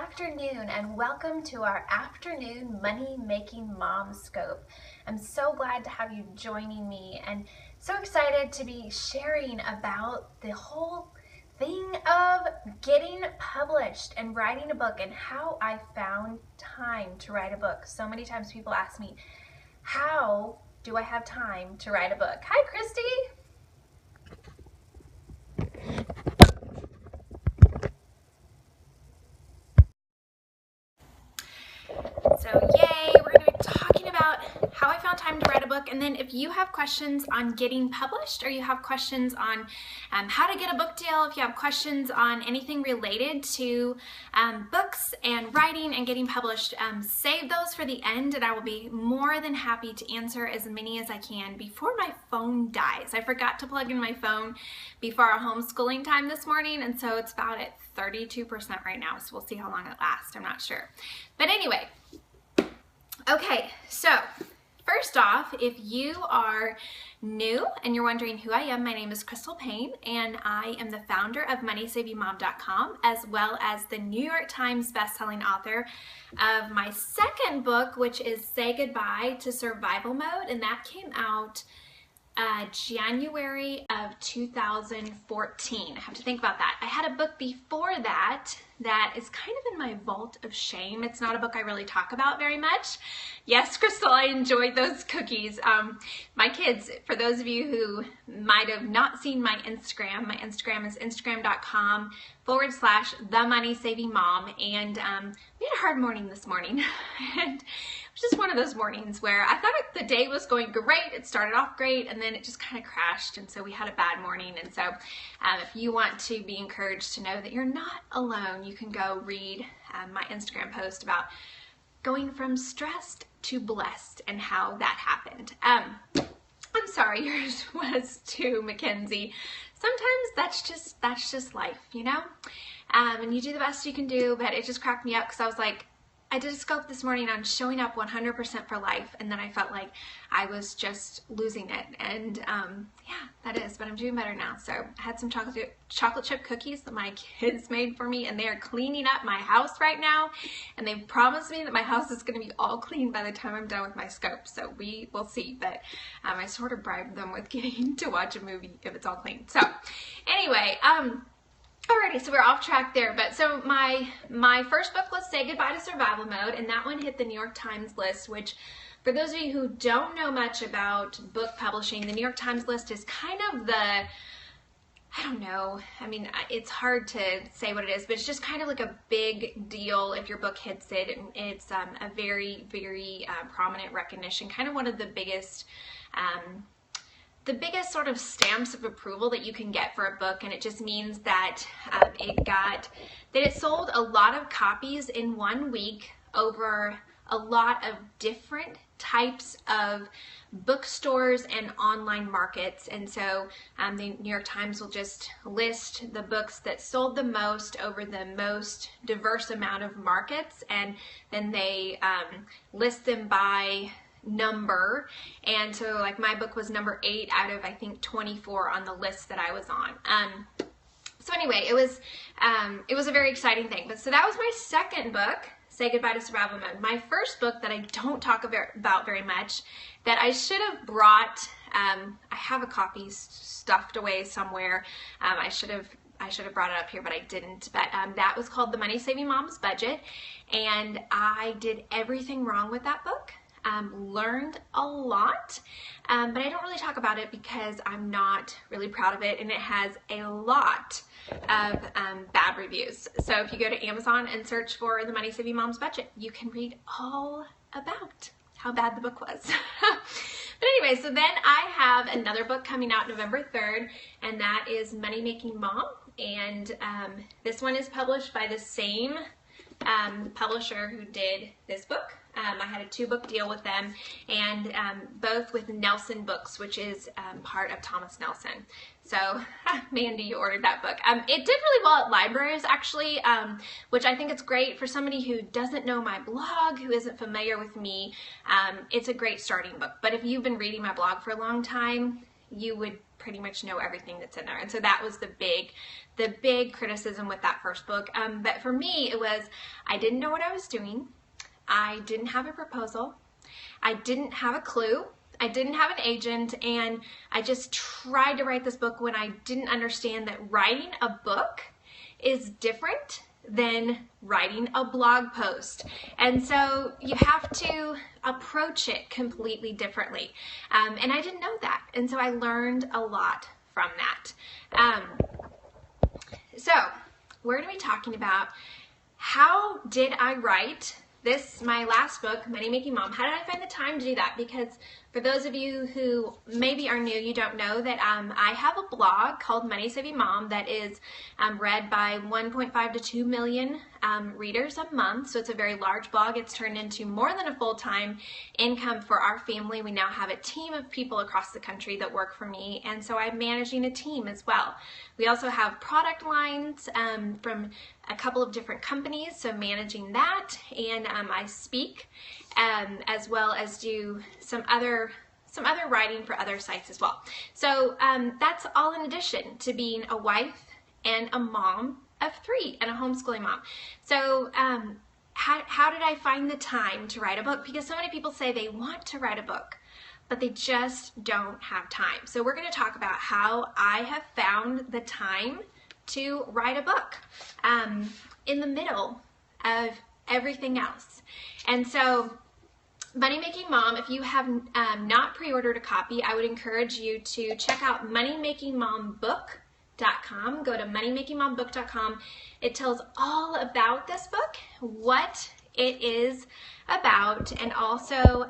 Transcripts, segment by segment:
afternoon and welcome to our afternoon Money Making Mom Scope. I'm so glad to have you joining me and so excited to be sharing about the whole thing of getting published and writing a book and how I found time to write a book. So many times people ask me, how do I have time to write a book? Hi, Christy. So yay, we're going to be talking about how I found time to write a book, and then if you have questions on getting published, or you have questions on how to get a book deal, if you have questions on anything related to books and writing and getting published, save those for the end and I will be more than happy to answer as many as I can before my phone dies. I forgot to plug in my phone before our homeschooling time this morning, and so it's about at 32% right now, so we'll see how long it lasts. I'm not sure. But anyway, okay, so first off, if you are new and you're wondering who I am, my name is Crystal Payne, and I am the founder of MoneySavingMom.com, as well as the New York Times bestselling author of my second book, which is Say Goodbye to Survival Mode, and that came out January of 2014. I have to think about that. I had a book before that that is kind of in my vault of shame. It's not a book I really talk about very much. Yes, Crystal, I enjoyed those cookies. My kids, for those of you who might have not seen my Instagram is instagram.com/themoneysavingmom, and we had a hard morning this morning. And it was just one of those mornings where I thought the day was going great. It started off great, and then it just kind of crashed, and so we had a bad morning. And so if you want to be encouraged to know that you're not alone, you can go read my Instagram post about going from stressed to blessed and how that happened. I'm sorry yours was too, Mackenzie. Sometimes that's just life, you know? And you do the best you can do, but it just cracked me up because I was like, I did a scope this morning on showing up 100% for life, and then I felt like I was just losing it. And yeah, that is, but I'm doing better now. So I had some chocolate chip cookies that my kids made for me, and they are cleaning up my house right now. And they've promised me that my house is going to be all clean by the time I'm done with my scope. So we will see, but I sort of bribed them with getting to watch a movie if it's all clean. So anyway, alrighty, so we're off track there, but so my first book was Say Goodbye to Survival Mode, and that one hit the New York Times list, which for those of you who don't know much about book publishing, the New York Times list is kind of the, I don't know, I mean, it's hard to say what it is, but it's just kind of like a big deal if your book hits it, and it's a very, very prominent recognition, kind of one of the biggest sort of stamps of approval that you can get for a book, and it just means that it sold a lot of copies in 1 week over a lot of different types of bookstores and online markets. And so the New York Times will just list the books that sold the most over the most diverse amount of markets, and then they list them by number. And so like my book was number 8 out of I think 24 on the list that I was on. So anyway, it was a very exciting thing. But so that was my second book, Say Goodbye to Survival Mode. My first book that I don't talk about very much, that I should have brought, I have a copy stuffed away somewhere. I should have brought it up here, but I didn't. But that was called The Money Saving Mom's Budget, and I did everything wrong with that book. Learned a lot, but I don't really talk about it because I'm not really proud of it, and it has a lot of bad reviews. So if you go to Amazon and search for The Money Saving Mom's Budget, you can read all about how bad the book was. But anyway, so then I have another book coming out November 3rd, and that is Money Making Mom, and this one is published by the same publisher who did this book. I had a 2-book deal with them, and both with Nelson Books, which is part of Thomas Nelson. So, Mandy, you ordered that book. It did really well at libraries, actually, which I think it's great for somebody who doesn't know my blog, who isn't familiar with me. It's a great starting book. But if you've been reading my blog for a long time, you would pretty much know everything that's in there. And so that was the big the big criticism with that first book. But for me, it was, I didn't know what I was doing. I didn't have a proposal. I didn't have a clue. I didn't have an agent, and I just tried to write this book when I didn't understand that writing a book is different than writing a blog post. And so you have to approach it completely differently. And I didn't know that. And so I learned a lot from that. So we're going to be talking about how did I write this, my last book, Money Making Mom. How did I find the time to do that? Because for those of you who maybe are new, you don't know that I have a blog called MoneySavingMom that is read by 1.5 to 2 million readers a month. So it's a very large blog. It's turned into more than a full-time income for our family. We now have a team of people across the country that work for me, and so I'm managing a team as well. We also have product lines from a couple of different companies, so managing that, and I speak as well as do some other writing for other sites as well. So that's all in addition to being a wife and a mom of 3 and a homeschooling mom. So how did I find the time to write a book? Because so many people say they want to write a book, but they just don't have time. So we're going to talk about how I have found the time to write a book in the middle of everything else. And so Money Making Mom, if you have not pre-ordered a copy, I would encourage you to check out MoneyMakingMomBook.com. Go to MoneyMakingMomBook.com. It tells all about this book, what it is about, and also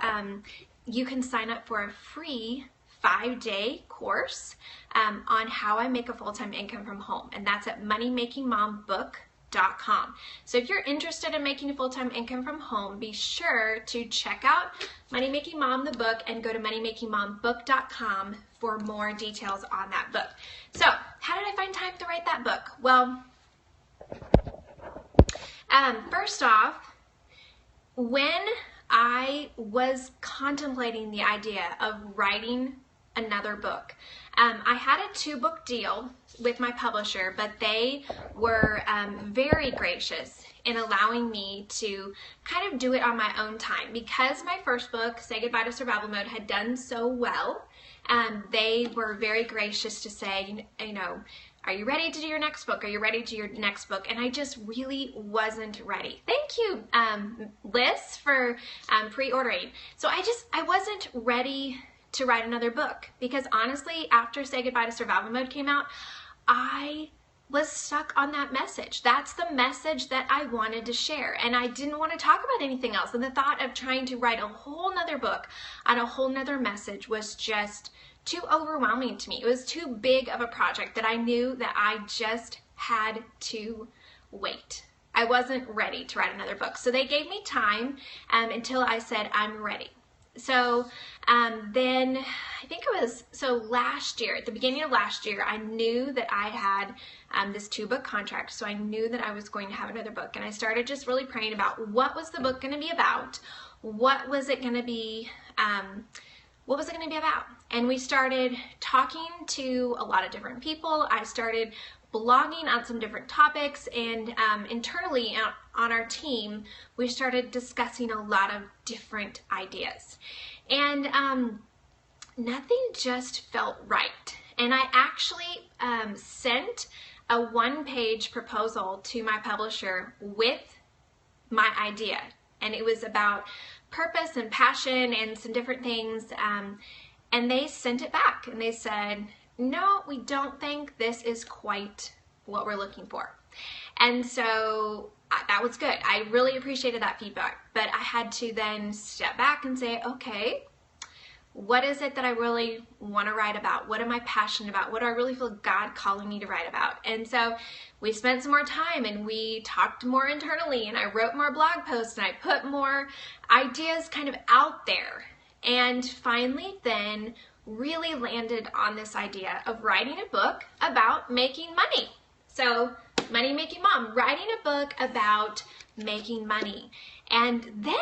you can sign up for a free 5-day course on how I make a full-time income from home, and that's at MoneyMakingMomBook.com. So if you're interested in making a full-time income from home, be sure to check out Money Making Mom, the book, and go to MoneyMakingMomBook.com for more details on that book. So how did I find time to write that book? Well, first off, when I was contemplating the idea of writing another book, I had a 2-book deal with my publisher, but they were very gracious in allowing me to kind of do it on my own time. Because my first book, Say Goodbye to Survival Mode, had done so well, they were very gracious to say, you know, are you ready to do your next book? Are you ready to do your next book? And I just really wasn't ready. Thank you, Liz, for pre-ordering. So I wasn't ready to write another book, because honestly, after Say Goodbye to Survival Mode came out, I was stuck on that message. That's the message that I wanted to share, and I didn't want to talk about anything else. And the thought of trying to write a whole nother book on a whole nother message was just too overwhelming to me. It was too big of a project that I knew that I just had to wait. I wasn't ready to write another book. So they gave me time until I said, I'm ready. So then I think it was, so last year, at the beginning of last year, I knew that I had this 2-book contract. So I knew that I was going to have another book. And I started just really praying about what was the book going to be about? What was it going to be? What was it going to be about? And we started talking to a lot of different people. I started blogging on some different topics, and internally on our team, we started discussing a lot of different ideas. And nothing just felt right. And I actually sent a 1-page proposal to my publisher with my idea. And it was about purpose and passion and some different things. And they sent it back and they said, no, we don't think this is quite what we're looking for. And so that was good. I really appreciated that feedback, but I had to then step back and say, okay, what is it that I really want to write about? What am I passionate about? What do I really feel God calling me to write about? And so we spent some more time and we talked more internally, and I wrote more blog posts and I put more ideas kind of out there. And finally then really landed on this idea of writing a book about making money. So Money Making Mom, writing a book about making money. And then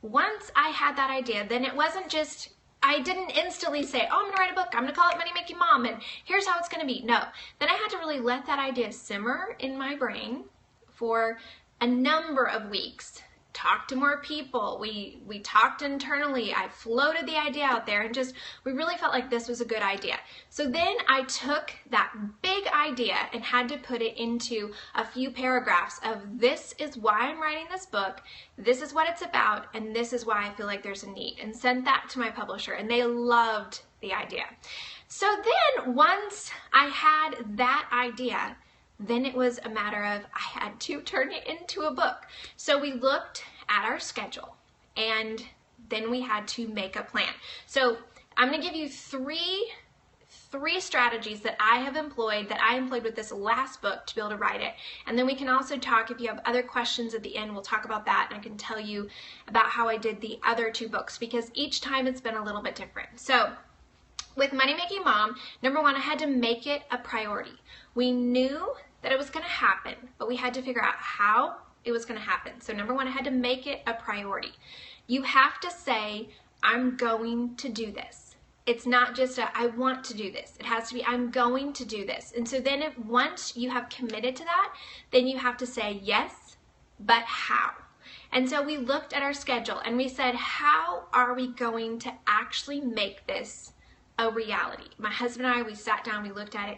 once I had that idea, then it wasn't just I didn't instantly say, oh, I'm gonna write a book, I'm gonna call it Money Making Mom, and here's how it's gonna be. No, then I had to really let that idea simmer in my brain for a number of weeks. Talked to more people, we talked internally, I floated the idea out there, and we really felt like this was a good idea. So then I took that big idea and had to put it into a few paragraphs of, this is why I'm writing this book, this is what it's about, and this is why I feel like there's a need, and sent that to my publisher, and they loved the idea. So then once I had that idea, then it was a matter of, I had to turn it into a book. So we looked at our schedule, and then we had to make a plan. So I'm going to give you three strategies that I have employed, that I employed with this last book to be able to write it. And then we can also talk, if you have other questions at the end, we'll talk about that, and I can tell you about how I did the other 2 books, because each time it's been a little bit different. So with Money Making Mom, number 1, I had to make it a priority. We knew that it was going to happen, but we had to figure out how it was going to happen. So number 1, I had to make it a priority. You have to say, I'm going to do this. It's not just I want to do this. It has to be, I'm going to do this. And so then once you have committed to that, then you have to say, yes, but how? And so we looked at our schedule and we said, how are we going to actually make this a reality? My husband and I, we sat down, we looked at it,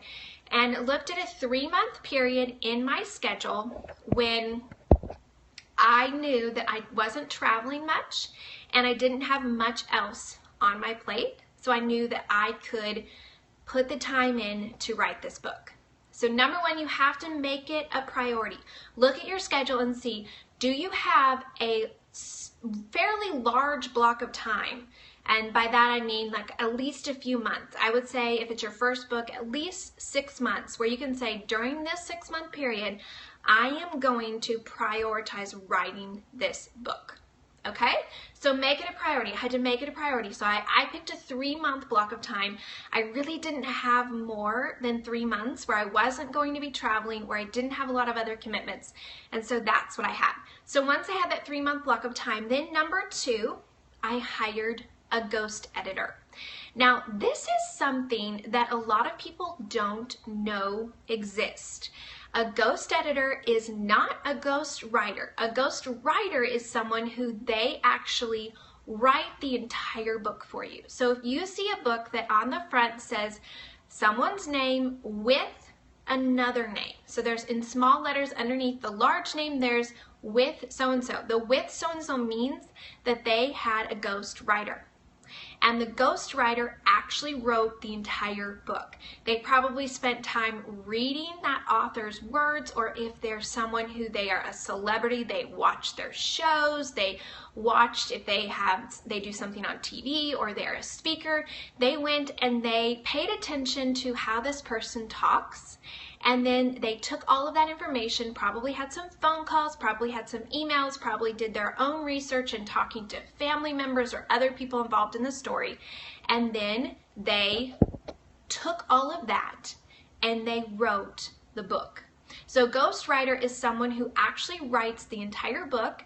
and looked at a 3-month period in my schedule when I knew that I wasn't traveling much and I didn't have much else on my plate. So I knew that I could put the time in to write this book. So number 1, you have to make it a priority. Look at your schedule and see, do you have a fairly large block of time? And by that I mean like at least a few months. I would say if it's your first book, at least 6 months, where you can say, during this 6-month period, I am going to prioritize writing this book. Okay? So make it a priority. I had to make it a priority. So I picked a 3-month block of time. I really didn't have more than 3 months where I wasn't going to be traveling, where I didn't have a lot of other commitments. And so that's what I had. So once I had that 3-month block of time, then number 2, I hired a ghost editor. Now, this is something that a lot of people don't know exists. A ghost editor is not a ghost writer. A ghost writer is someone who they actually write the entire book for you. So if you see a book that on the front says someone's name with another name, so there's in small letters underneath the large name, there's with so-and-so. The with so-and-so means that they had a ghost writer. And the ghostwriter actually wrote the entire book. They probably spent time reading that author's words, or if they're someone who they are a celebrity, they watch their shows, they watched if they do something on TV, or they're a speaker, they went and they paid attention to how this person talks. And then they took all of that information, probably had some phone calls, probably had some emails, probably did their own research and talking to family members or other people involved in the story. And then they took all of that and they wrote the book. So ghostwriter is someone who actually writes the entire book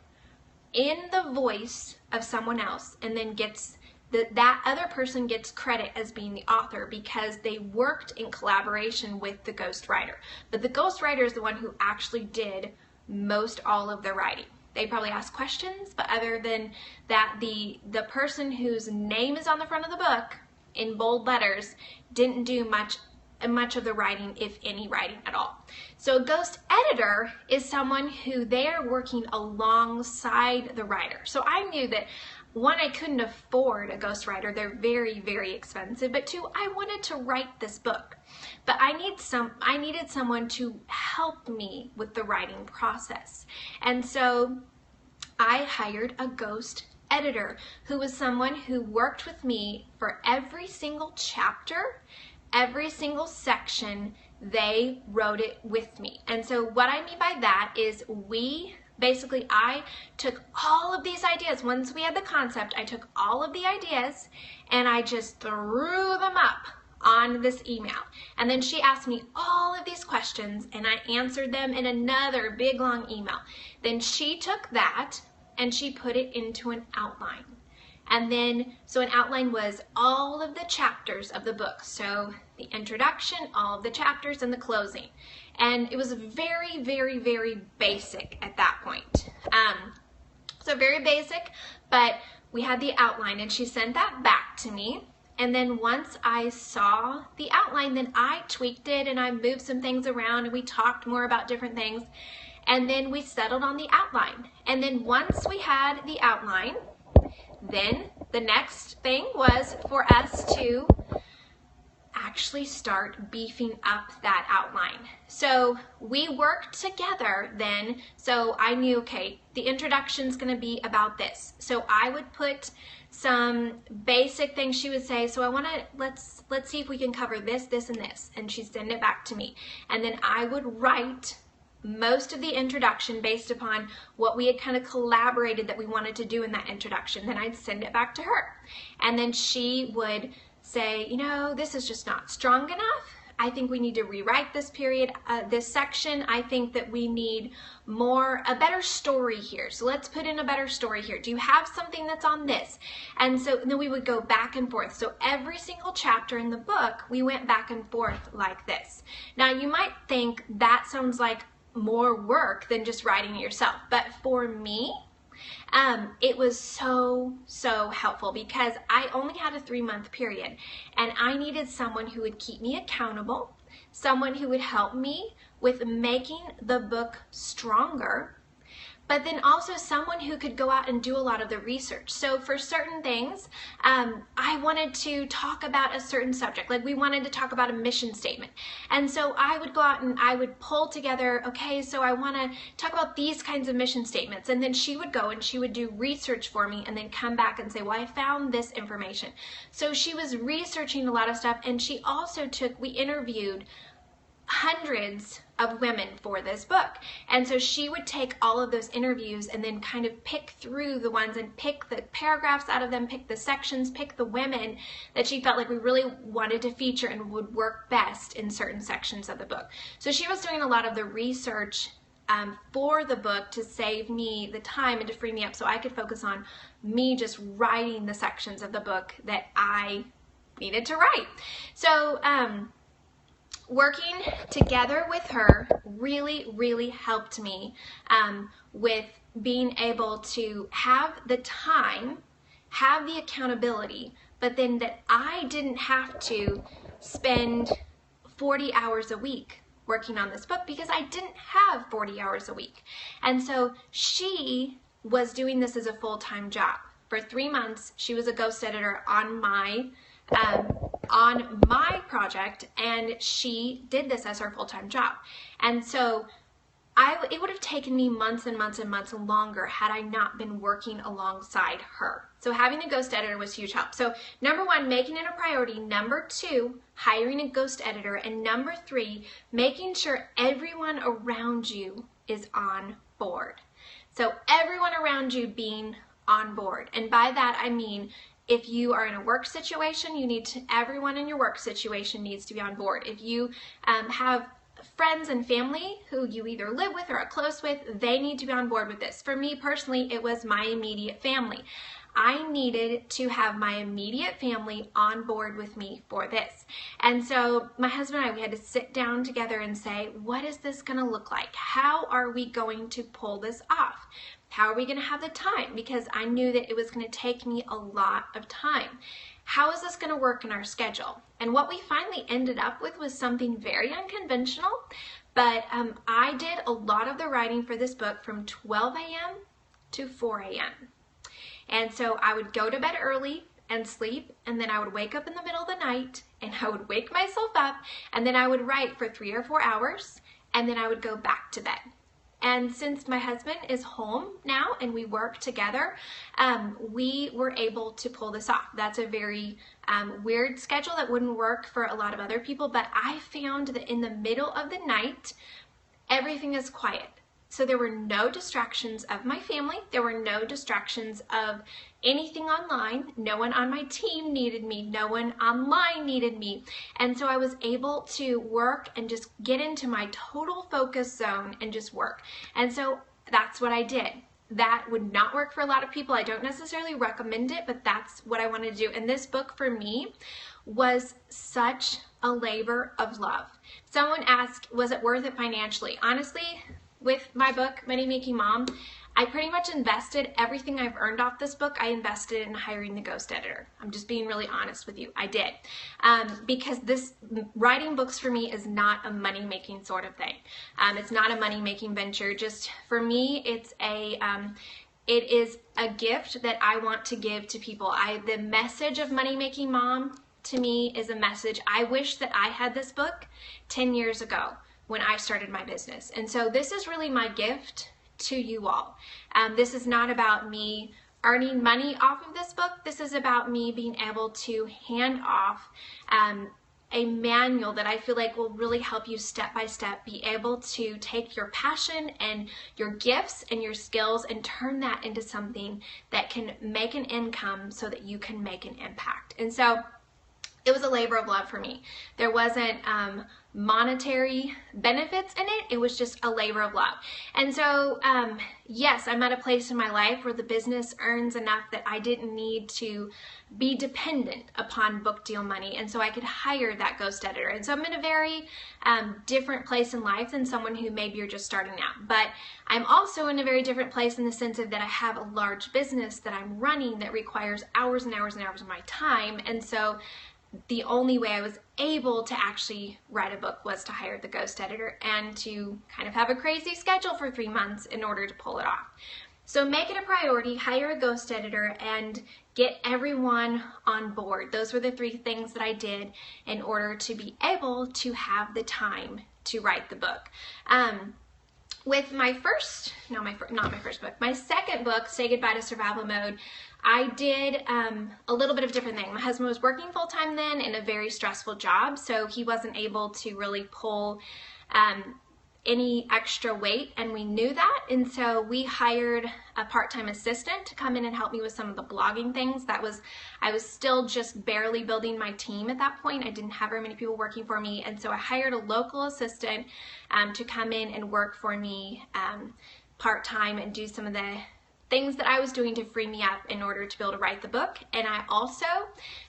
in the voice of someone else, and then gets that other person gets credit as being the author because they worked in collaboration with the ghostwriter. But the ghostwriter is the one who actually did most all of the writing. They probably asked questions, but other than that, the person whose name is on the front of the book in bold letters didn't do much of the writing, if any writing at all. So a ghost editor is someone who they are working alongside the writer. So I knew that, 1, I couldn't afford a ghostwriter. They're very, very expensive. But 2, I wanted to write this book. But I needed someone to help me with the writing process. And so I hired a ghost editor who was someone who worked with me for every single chapter, every single section. They wrote it with me. And so what I mean by that is basically, I took all of these ideas. Once we had the concept, I took all of the ideas and I just threw them up on this email. And then she asked me all of these questions and I answered them in another big long email. Then she took that and she put it into an outline. And then, so an outline was all of the chapters of the book. So the introduction, all of the chapters, and the closing. And it was very, very, very basic at that point. So very basic, but we had the outline, and she sent that back to me. And then once I saw the outline, then I tweaked it and I moved some things around and we talked more about different things. And then we settled on the outline. And then once we had the outline, then the next thing was for us to actually start beefing up that outline. So we worked together then. So I knew, okay, the introduction's going to be about this. So I would put some basic things she would say. So I want to, let's see if we can cover this, this, and this. And she'd send it back to me. And then I would write most of the introduction based upon what we had kind of collaborated that we wanted to do in that introduction. Then I'd send it back to her. And then she would say, you know, this is just not strong enough. I think we need to rewrite this period, this section. I think that we need a better story here. So let's put in a better story here. Do you have something that's on this? And so then we would go back and forth. So every single chapter in the book, we went back and forth like this. Now you might think that sounds like more work than just writing it yourself. But for me, it was so helpful because I only had a 3-month period and I needed someone who would keep me accountable, someone who would help me with making the book stronger, but then also someone who could go out and do a lot of the research. So for certain things, I wanted to talk about a certain subject. Like we wanted to talk about a mission statement. And so I would go out and I would pull together, okay, so I want to talk about these kinds of mission statements. And then she would go and she would do research for me and then come back and say, well, I found this information. So she was researching a lot of stuff, and she also we interviewed hundreds of women for this book. And so she would take all of those interviews and then kind of pick through the ones and pick the paragraphs out of them, pick the sections, pick the women that she felt like we really wanted to feature and would work best in certain sections of the book. So she was doing a lot of the research for the book to save me the time and to free me up so I could focus on me just writing the sections of the book that I needed to write. So working together with her really helped me with being able to have the time, have the accountability, but then that I didn't have to spend 40 hours a week working on this book because I didn't have 40 hours a week. And so she was doing this as a full-time job. For 3 months, she was a ghost editor on my project, and she did this as her full-time job. And so it would have taken me months and months and months longer had I not been working alongside her. So having a ghost editor was huge help. So number 1, making it a priority. Number 2, hiring a ghost editor. And number 3, making sure everyone around you is on board. So everyone around you being on board. And by that I mean, if you are in a work situation, everyone in your work situation needs to be on board. If you have friends and family who you either live with or are close with, they need to be on board with this. For me personally, it was my immediate family. I needed to have my immediate family on board with me for this. And so my husband and I, we had to sit down together and say, what is this going to look like? How are we going to pull this off? How are we going to have the time? Because I knew that it was going to take me a lot of time. How is this going to work in our schedule? And what we finally ended up with was something very unconventional, but I did a lot of the writing for this book from 12 a.m. to 4 a.m. And so I would go to bed early and sleep, and then I would wake up in the middle of the night and I would wake myself up, and then I would write for 3 or 4 hours, and then I would go back to bed. And since my husband is home now and we work together, we were able to pull this off. That's a very weird schedule that wouldn't work for a lot of other people, but I found that in the middle of the night, everything is quiet. So there were no distractions of my family. There were no distractions of anything online. No one on my team needed me. No one online needed me. And so I was able to work and just get into my total focus zone and just work. And so that's what I did. that would not work for a lot of people. I don't necessarily recommend it, but that's what I want to do. And this book for me was such a labor of love. Someone asked, was it worth it financially? Honestly, with my book, Money Making Mom, I pretty much invested everything I've earned off this book. I invested in hiring the ghost editor. I'm just being really honest with you. I did. Because this writing books for me is not a money-making sort of thing. It's not a money-making venture. Just for me, it is a gift that I want to give to people. The message of Money Making Mom to me is a message. I wish that I had this book 10 years ago when I started my business. And so this is really my gift to you all. This is not about me earning money off of this book. This is about me being able to hand off a manual that I feel like will really help you step by step be able to take your passion and your gifts and your skills and turn that into something that can make an income so that you can make an impact. And so it was a labor of love for me. There wasn't monetary benefits in it. It was just a labor of love. And so, yes, I'm at a place in my life where the business earns enough that I didn't need to be dependent upon book deal money. And so I could hire that ghost editor. And so I'm in a very different place in life than someone who maybe you're just starting out. But I'm also in a very different place in the sense of that I have a large business that I'm running that requires hours and hours and hours of my time. And so the only way I was able to actually write a book was to hire the ghost editor and to kind of have a crazy schedule for 3 months in order to pull it off. So make it a priority, hire a ghost editor, and get everyone on board. Those were the 3 things that I did in order to be able to have the time to write the book. With my second book, Say Goodbye to Survival Mode, I did a little bit of different thing. My husband was working full-time then in a very stressful job, so he wasn't able to really pull any extra weight, and we knew that, and so we hired a part-time assistant to come in and help me with some of the blogging things. I was still just barely building my team at that point. I didn't have very many people working for me, and so I hired a local assistant to come in and work for me part-time and do some of the things that I was doing to free me up in order to be able to write the book. And I also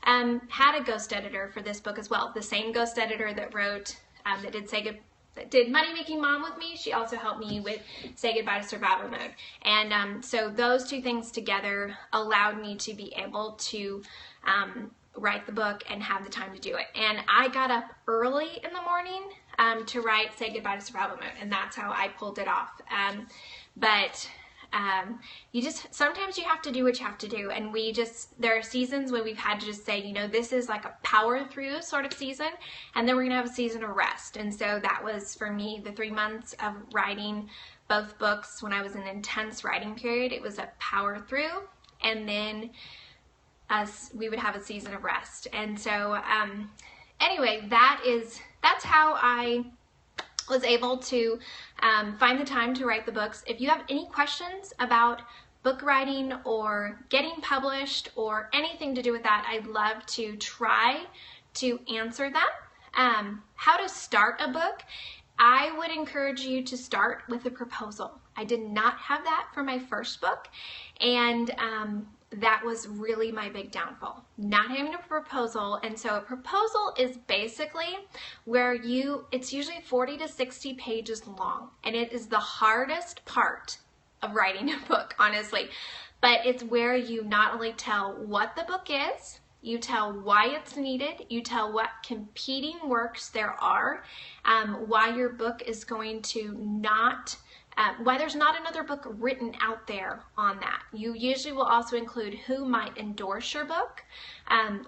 had a ghost editor for this book as well. The same ghost editor that wrote, that did Money Making Mom with me, she also helped me with Say Goodbye to Survival Mode. And so those 2 things together allowed me to be able to write the book and have the time to do it. And I got up early in the morning to write Say Goodbye to Survival Mode, and that's how I pulled it off. Sometimes you have to do what you have to do, and there are seasons when we've had to just say, this is like a power through sort of season, and then we're gonna have a season of rest. And so that was for me the 3 months of writing both books. When I was in an intense writing period, it was a power through, and then we would have a season of rest. And so anyway, that's how I was able to find the time to write the books. If you have any questions about book writing or getting published or anything to do with that, I'd love to try to answer them. How to start a book, I would encourage you to start with a proposal. I did not have that for my first book, and that was really my big downfall, not having a proposal. And so a proposal is basically where it's usually 40 to 60 pages long, and it is the hardest part of writing a book, honestly. But it's where you not only tell what the book is, you tell why it's needed, you tell what competing works there are, why your book is going to why there's not another book written out there on that. You usually will also include who might endorse your book,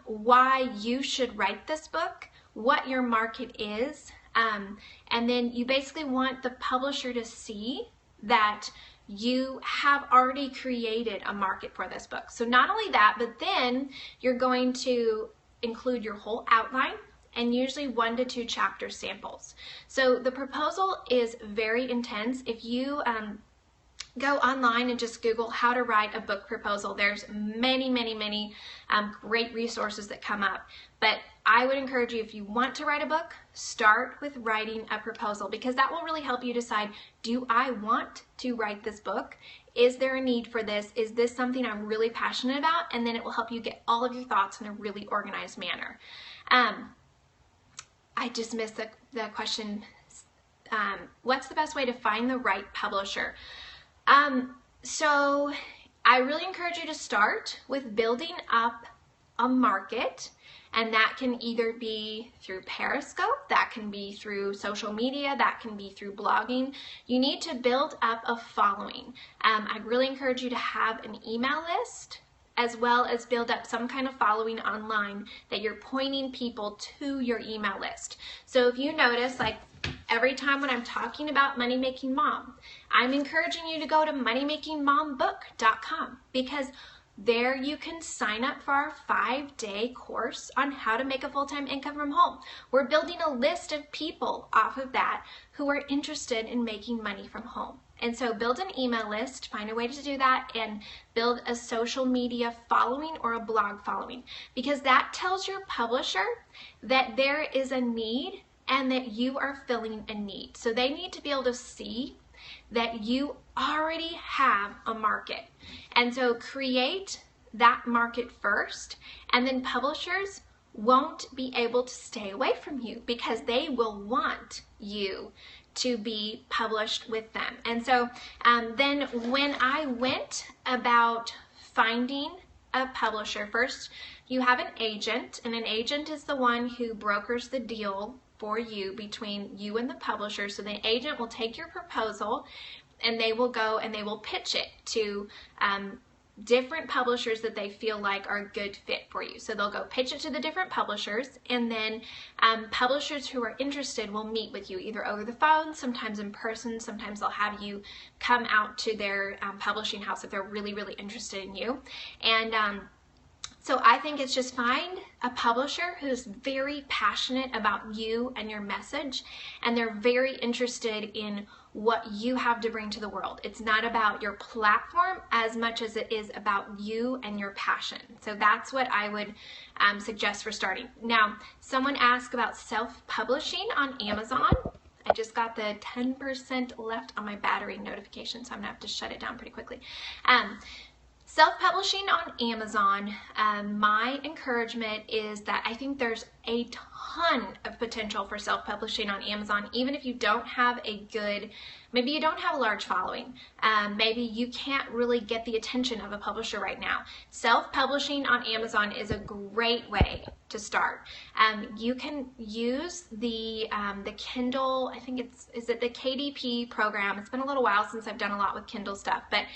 why you should write this book, what your market is, and then you basically want the publisher to see that you have already created a market for this book. So not only that, but then you're going to include your whole outline and usually 1 to 2 chapter samples. So the proposal is very intense. If you go online and just Google how to write a book proposal, there's many great resources that come up. But I would encourage you, if you want to write a book, start with writing a proposal, because that will really help you decide, do I want to write this book? Is there a need for this? Is this something I'm really passionate about? And then it will help you get all of your thoughts in a really organized manner. I just missed the question. What's the best way to find the right publisher? So I really encourage you to start with building up a market, and that can either be through Periscope, that can be through social media, that can be through blogging. You need to build up a following. I really encourage you to have an email list, as well as build up some kind of following online that you're pointing people to your email list. So if you notice, like every time when I'm talking about Money Making Mom, I'm encouraging you to go to MoneyMakingMomBook.com, because there you can sign up for our 5-day course on how to make a full-time income from home. We're building a list of people off of that who are interested in making money from home. And so build an email list, find a way to do that, and build a social media following or a blog following, because that tells your publisher that there is a need and that you are filling a need. So they need to be able to see that you already have a market. And so create that market first, and then publishers won't be able to stay away from you, because they will want you to be published with them. And so then when I went about finding a publisher, first you have an agent, and an agent is the one who brokers the deal for you between you and the publisher. So the agent will take your proposal and they will go and they will pitch it to different publishers that they feel like are a good fit for you. So they'll go pitch it to the different publishers, and then publishers who are interested will meet with you either over the phone, sometimes in person, sometimes they'll have you come out to their publishing house if they're really, really interested in you. And so I think it's just find a publisher who's very passionate about you and your message, and they're very interested in what you have to bring to the world. It's not about your platform as much as it is about you and your passion. So that's what I would suggest for starting. Now, someone asked about self-publishing on Amazon. I just got the 10% left on my battery notification, so I'm gonna have to shut it down pretty quickly. Self-publishing on Amazon, my encouragement is that I think there's a ton of potential for self-publishing on Amazon, even if you don't have a good, maybe you don't have a large following, maybe you can't really get the attention of a publisher right now. Self-publishing on Amazon is a great way to start. You can use the Kindle, I think is it the KDP program? It's been a little while since I've done a lot with Kindle stuff, but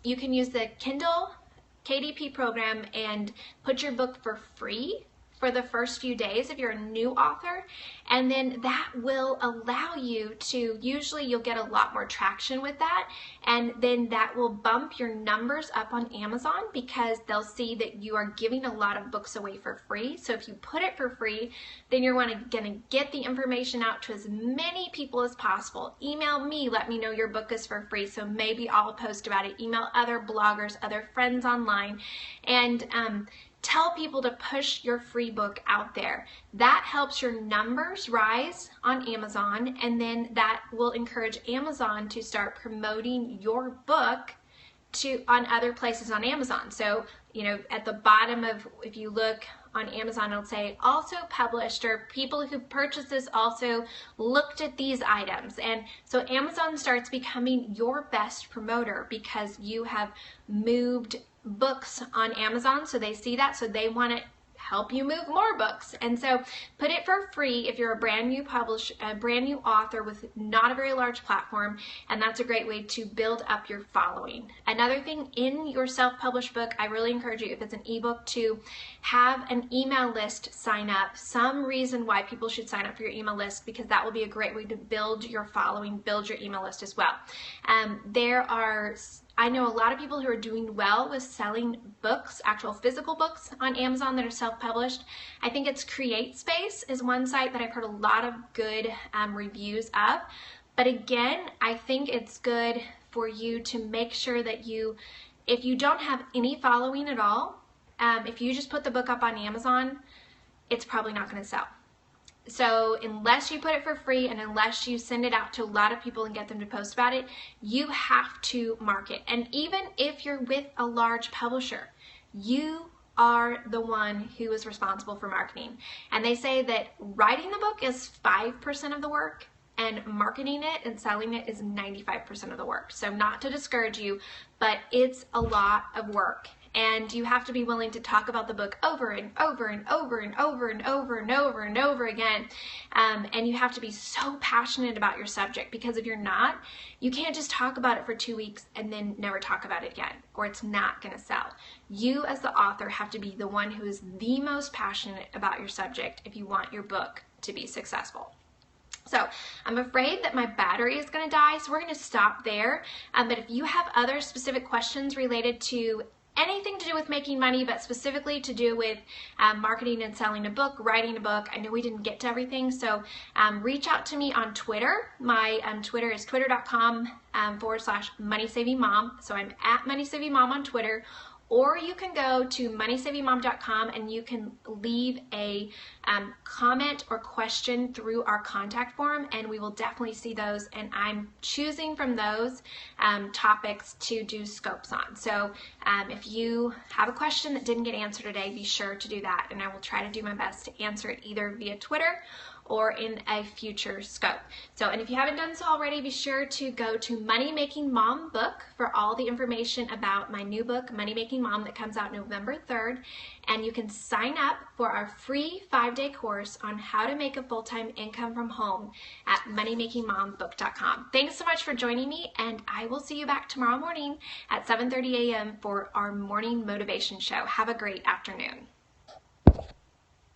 you can use the Kindle KDP program and put your book for free for the first few days if you're a new author, and then that will allow you to, usually you'll get a lot more traction with that, and then that will bump your numbers up on Amazon because they'll see that you are giving a lot of books away for free. So if you put it for free, then you're gonna get the information out to as many people as possible. Email me, let me know your book is for free, so maybe I'll post about it. Email other bloggers, other friends online, and tell people to push your free book out there. That helps your numbers rise on Amazon, and then that will encourage Amazon to start promoting your book on other places on Amazon. So, you know, at the bottom of, if you look on Amazon, it'll say also published, or people who purchased this also looked at these items. And so Amazon starts becoming your best promoter because you have moved books on Amazon, so they see that, so they want to help you move more books. And so put it for free if you're a brand new author with not a very large platform, and that's a great way to build up your following. Another thing, in your self-published book, I really encourage you, if it's an ebook, to have an email list sign up. Some reason why people should sign up for your email list, because that will be a great way to build your following, build your email list as well. I know a lot of people who are doing well with selling books, actual physical books on Amazon that are self-published. I think it's CreateSpace is one site that I've heard a lot of good reviews of. But again, I think it's good for you to make sure that if you don't have any following at all, if you just put the book up on Amazon, it's probably not going to sell. So unless you put it for free and unless you send it out to a lot of people and get them to post about it, you have to market. And even if you're with a large publisher, you are the one who is responsible for marketing. And they say that writing the book is 5% of the work, and marketing it and selling it is 95% of the work. So not to discourage you, but it's a lot of work. And you have to be willing to talk about the book over and over and over and over and over and over and over again. And you have to be so passionate about your subject, because if you're not, you can't just talk about it for 2 weeks and then never talk about it again, or it's not going to sell. You as the author have to be the one who is the most passionate about your subject if you want your book to be successful. So I'm afraid that my battery is going to die, so we're going to stop there. But if you have other specific questions related to anything to do with making money, but specifically to do with marketing and selling a book, writing a book, I know we didn't get to everything, so reach out to me on Twitter. My Twitter is twitter.com/MoneySavingMom. So I'm at MoneySavingMom on Twitter. Or you can go to MoneySavingMom.com and you can leave a comment or question through our contact form, and we will definitely see those. And I'm choosing from those topics to do scopes on. So if you have a question that didn't get answered today, be sure to do that, and I will try to do my best to answer it either via Twitter or in a future scope. So, and if you haven't done so already, be sure to go to Money Making Mom book for all the information about my new book, Money Making Mom, that comes out November 3rd. And you can sign up for our free 5-day course on how to make a full-time income from home at MoneyMakingMomBook.com. Thanks so much for joining me, and I will see you back tomorrow morning at 7:30 a.m. for our morning motivation show. Have a great afternoon.